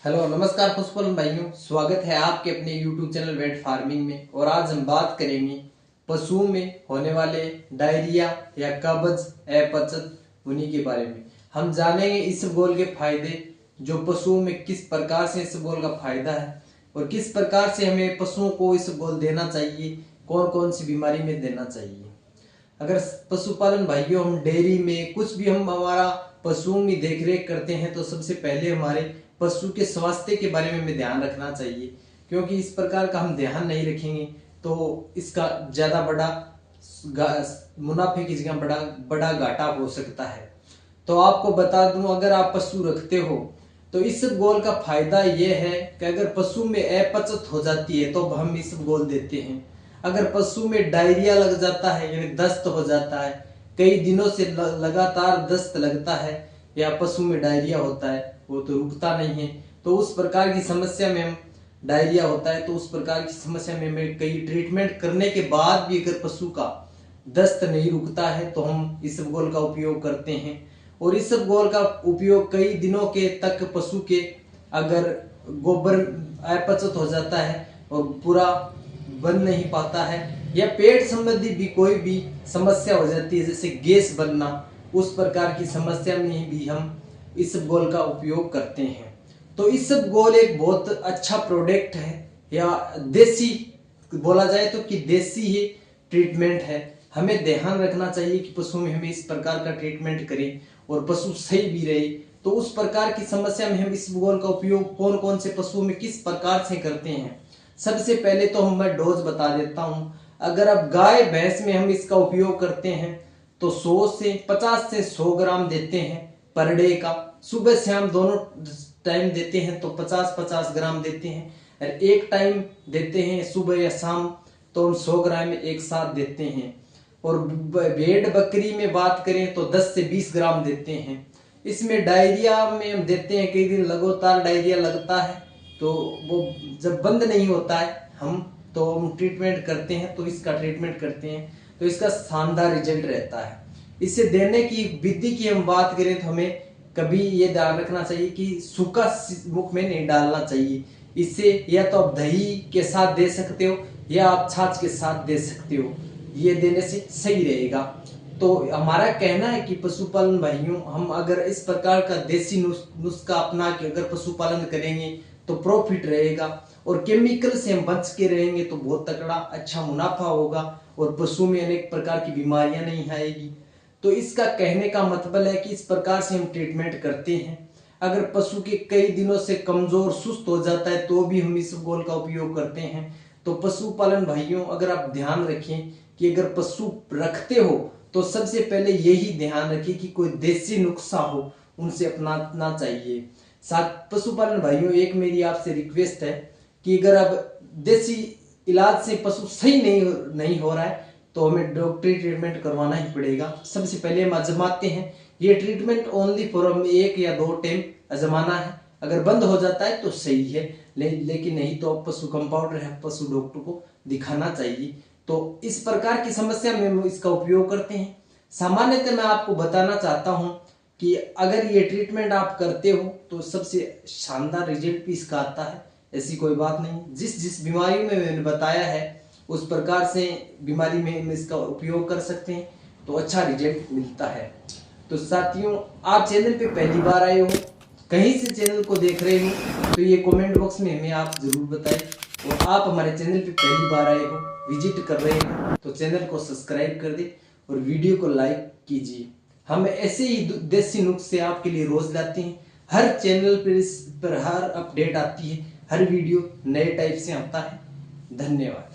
Hello नमस्कार पशुपालन भाइयों, स्वागत है आपके अपने YouTube चैनल वेट फार्मिंग में। और आज हम बात करेंगे पशुओं में होने वाले डायरिया या कब्ज अपचत उन्हीं के बारे में। हम जानेंगे इसबगोल के फायदे, जो पशुओं में किस प्रकार से इसबगोल का फायदा है और किस प्रकार से हमें पशुओं को इसबगोल देना चाहिए, कौन कौन सी बीमारी में देना चाहिए। अगर पशुपालन भाइयों हम डेयरी में कुछ भी हम हमारा पशुओं की देखरेख करते हैं तो सबसे पहले हमारे पशु के स्वास्थ्य के बारे में हमें ध्यान रखना चाहिए, क्योंकि इस प्रकार का हम ध्यान नहीं रखेंगे तो इसका ज्यादा बड़ा मुनाफे की जगह बड़ा घाटा हो सकता है। तो आपको बता दूं, अगर आप पशु रखते हो तो इसबगोल का फायदा यह है कि अगर पशु में अपचत हो जाती है तो हम इसबगोल देते हैं। अगर पशु में डायरिया लग जाता है यानी दस्त हो जाता है, कई दिनों से लगातार दस्त लगता है या पशु में डायरिया होता है, वो तो रुकता नहीं है, तो उस प्रकार की समस्या में हम डायरिया होता है तो उस प्रकार की समस्या में हमें कई ट्रीटमेंट करने के बाद भी अगर पशु का दस्त नहीं रुकता है तो हम इसबगोल का उपयोग करते हैं। और इसबगोल का उपयोग कई दिनों के तक पशु के अगर गोबर अपचत हो जाता है और पूरा बन नहीं पाता है या पेट संबंधी भी कोई भी समस्या हो जाती है जैसे गैस बनना, उस प्रकार की समस्या में भी हम इसबगोल का उपयोग करते हैं। तो इसबगोल एक बहुत अच्छा प्रोडक्ट है या देसी बोला जाए तो कि देसी ही ट्रीटमेंट है। हमें ध्यान रखना चाहिए कि पशु में हमें इस प्रकार का ट्रीटमेंट करें और पशु सही भी रहे। तो उस प्रकार की समस्या में हम इसबगोल का उपयोग कौन कौन से पशुओं में किस प्रकार से करते हैं। सबसे पहले तो मैं डोज बता देता हूं। अगर अब गाय भैंस में हम इसका उपयोग करते हैं तो 50 से 100 ग्राम देते हैं पर डे का। सुबह शाम दोनों टाइम देते हैं तो 50-50 ग्राम देते हैं, और एक टाइम देते हैं सुबह या शाम तो हम 100 ग्राम एक साथ देते हैं। और भेड़ बकरी में बात करें तो 10 से 20 ग्राम देते हैं। इसमें डायरिया में हम देते हैं, कई दिन लगातार डायरिया लगता है तो वो जब बंद नहीं होता है हम ट्रीटमेंट करते हैं, तो इसका ट्रीटमेंट करते हैं तो इसका शानदार रिजल्ट रहता है। इसे देने की विधि की हम बात करें तो हमें कभी ये ध्यान रखना चाहिए कि सूखा मुख में नहीं डालना चाहिए। इसे या तो आप दही के साथ दे सकते हो या आप छाछ के साथ दे सकते हो, ये देने से सही रहेगा। तो हमारा कहना है कि पशुपालन भाइयों, हम अगर इस प्रकार का देसी नुस्खा अपना के अगर पशुपालन करेंगे तो प्रॉफिट रहेगा, और केमिकल से हम बच के रहेंगे तो बहुत तगड़ा अच्छा मुनाफा होगा और पशु में अनेक प्रकार की बीमारियां नहीं आएगी। तो इसका कहने का मतलब है कि इस प्रकार से हम ट्रीटमेंट करते हैं। अगर पशु के कई दिनों से कमजोर सुस्त हो जाता है तो भी हम इसबगोल का उपयोग करते हैं। तो पशुपालन भाइयों, अगर आप ध्यान रखें कि अगर पशु रखते हो तो सबसे पहले यही ध्यान रखें कि कोई देसी नुस्खा हो उनसे अपनाना चाहिए। साथ पशुपालन भाइयों, एक मेरी आपसे रिक्वेस्ट है कि अगर अब देसी इलाज से पशु सही नहीं हो रहा है तो हमें डॉक्टरी ट्रीटमेंट करवाना ही पड़ेगा। सबसे पहले हम आजमाते हैं, ये ट्रीटमेंट ओनली फॉर हमें 1 या 2 टाइम आजमाना है। अगर बंद हो जाता है तो सही है, लेकिन नहीं तो पशु कंपाउंडर है, पशु डॉक्टर को दिखाना चाहिए। तो इस प्रकार की समस्या में हम इसका उपयोग करते हैं। सामान्यतः मैं आपको बताना चाहता हूं कि अगर ये ट्रीटमेंट आप करते हो तो सबसे शानदार रिजल्ट भी इसका आता है, ऐसी कोई बात नहीं। जिस बीमारी में मैंने बताया है उस प्रकार से बीमारी में हम इसका उपयोग कर सकते हैं तो अच्छा रिजल्ट मिलता है। तो साथियों, आप चैनल पे पहली बार आए हो, कहीं से चैनल को देख रहे हो तो ये कमेंट बॉक्स में हमें आप जरूर बताएं। और आप हमारे चैनल पे पहली बार आए हो, विजिट कर रहे हो तो चैनल को सब्सक्राइब कर दे और वीडियो को लाइक कीजिए। हम ऐसे ही देसी नुस्खे आपके लिए रोज लाते हैं। हर चैनल पर हर अपडेट आती है, हर वीडियो नए टाइप से आता है। धन्यवाद।